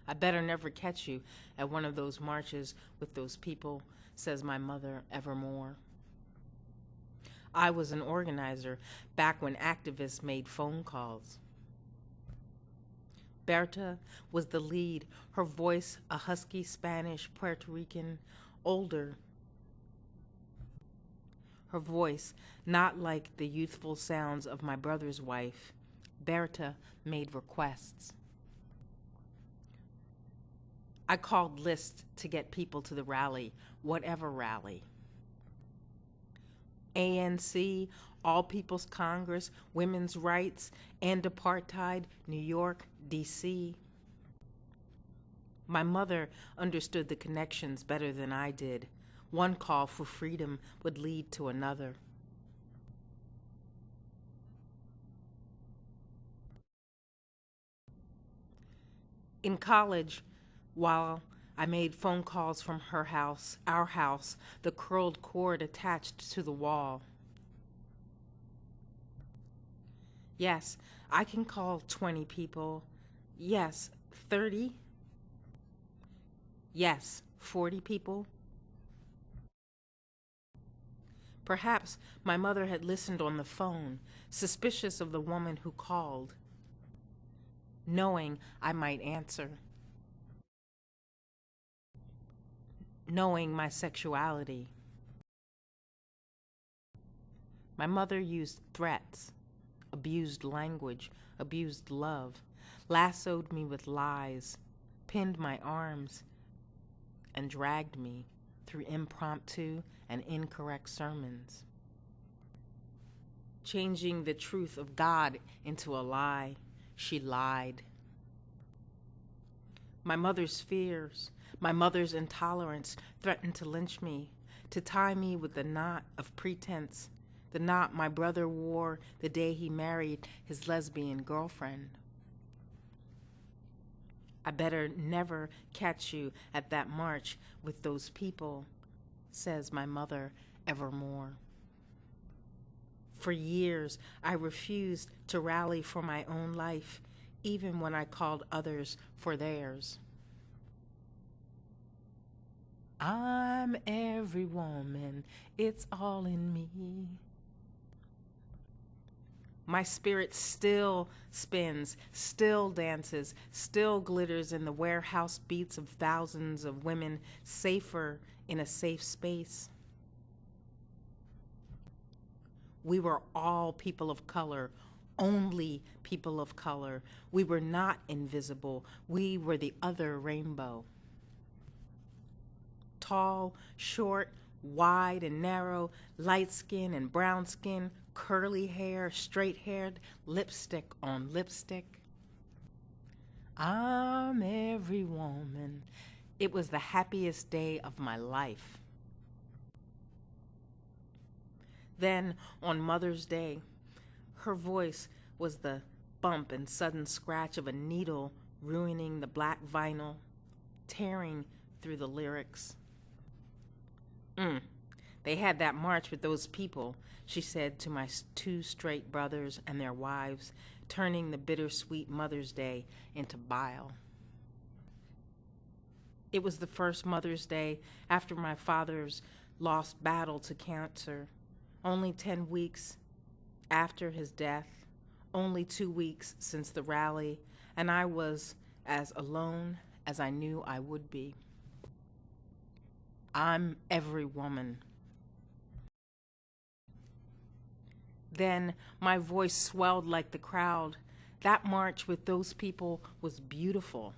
I better never catch you at one of those marches with those people, says my mother evermore. I was an organizer back when activists made phone calls. Berta was the lead, her voice a husky Spanish Puerto Rican, older. Her voice not like the youthful sounds of my brother's wife. Berta made requests. I called lists to get people to the rally, whatever rally. ANC, All People's Congress, Women's Rights, End Apartheid, New York, D.C. My mother understood the connections better than I did. One call for freedom would lead to another. In college, while I made phone calls from her house, our house, the curled cord attached to the wall. Yes, I can call 20 people. Yes, 30. Yes, 40 people. Perhaps my mother had listened on the phone, suspicious of the woman who called, knowing I might answer, knowing my sexuality. My mother used threats, abused language, abused love, lassoed me with lies, pinned my arms, and dragged me through impromptu and incorrect sermons. Changing the truth of God into a lie, she lied. My mother's fears, my mother's intolerance threatened to lynch me, to tie me with the knot of pretense, the knot my brother wore the day he married his lesbian girlfriend. I better never catch you at that march with those people, says my mother evermore. For years, I refused to rally for my own life, even when I called others for theirs. I'm every woman, it's all in me. My spirit still spins, still dances, still glitters in the warehouse beats of thousands of women, safer in a safe space. We were all people of color, only people of color. We were not invisible. We were the other rainbow. Tall, short, wide and narrow, light skin and brown skin, curly hair, straight-haired, lipstick on lipstick. I'm every woman. It was the happiest day of my life. Then, on Mother's Day, her voice was the bump and sudden scratch of a needle ruining the black vinyl, tearing through the lyrics. They had that march with those people, she said to my two straight brothers and their wives, turning the bittersweet Mother's Day into bile. It was the first Mother's Day after my father's lost battle to cancer, only 10 weeks after his death, only 2 weeks since the rally, and I was as alone as I knew I would be. I'm every woman. Then my voice swelled like the crowd. That march with those people was beautiful.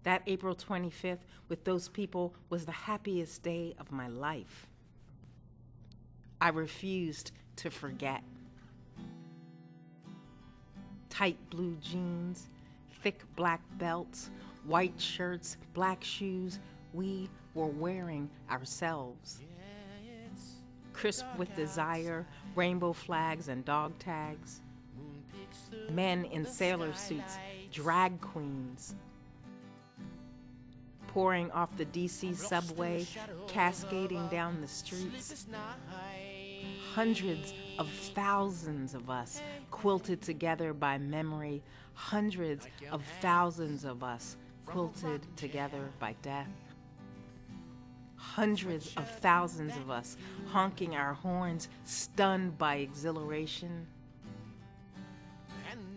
That April 25th with those people was the happiest day of my life. I refused to forget. Tight blue jeans, thick black belts, white shirts, black shoes, we were wearing ourselves. Crisp with desire, rainbow flags and dog tags. Men in sailor suits, drag queens. Pouring off the DC subway, cascading down the streets. Hundreds of thousands of us quilted together by memory. Hundreds of thousands of us quilted together by death. Hundreds of thousands of us honking our horns, stunned by exhilaration.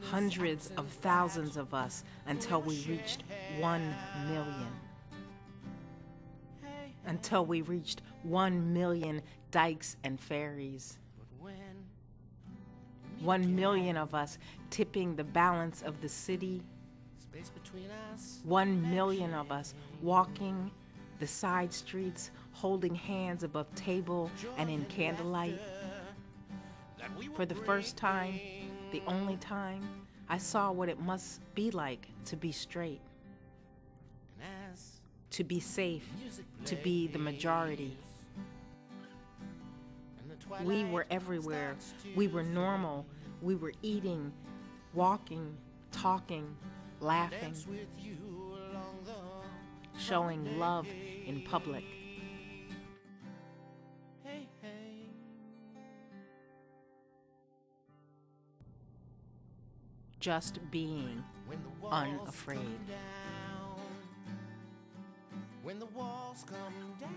Hundreds of thousands of us until we reached 1 million. Until we reached 1 million dikes and ferries. 1 million of us tipping the balance of the city. 1 million of us walking the side streets, holding hands above table and in candlelight. For the first time, the only time, I saw what it must be like to be straight, to be safe, to be the majority. We were everywhere. We were normal. We were eating, walking, talking, laughing, showing love in public. Just being unafraid. When the walls come down,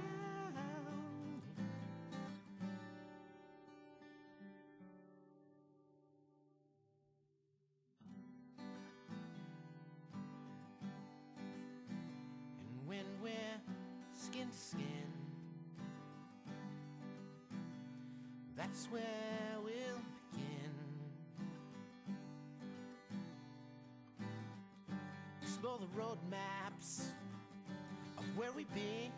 and when we're skin to skin, that's where we'll begin. Explore the road maps of where we've been.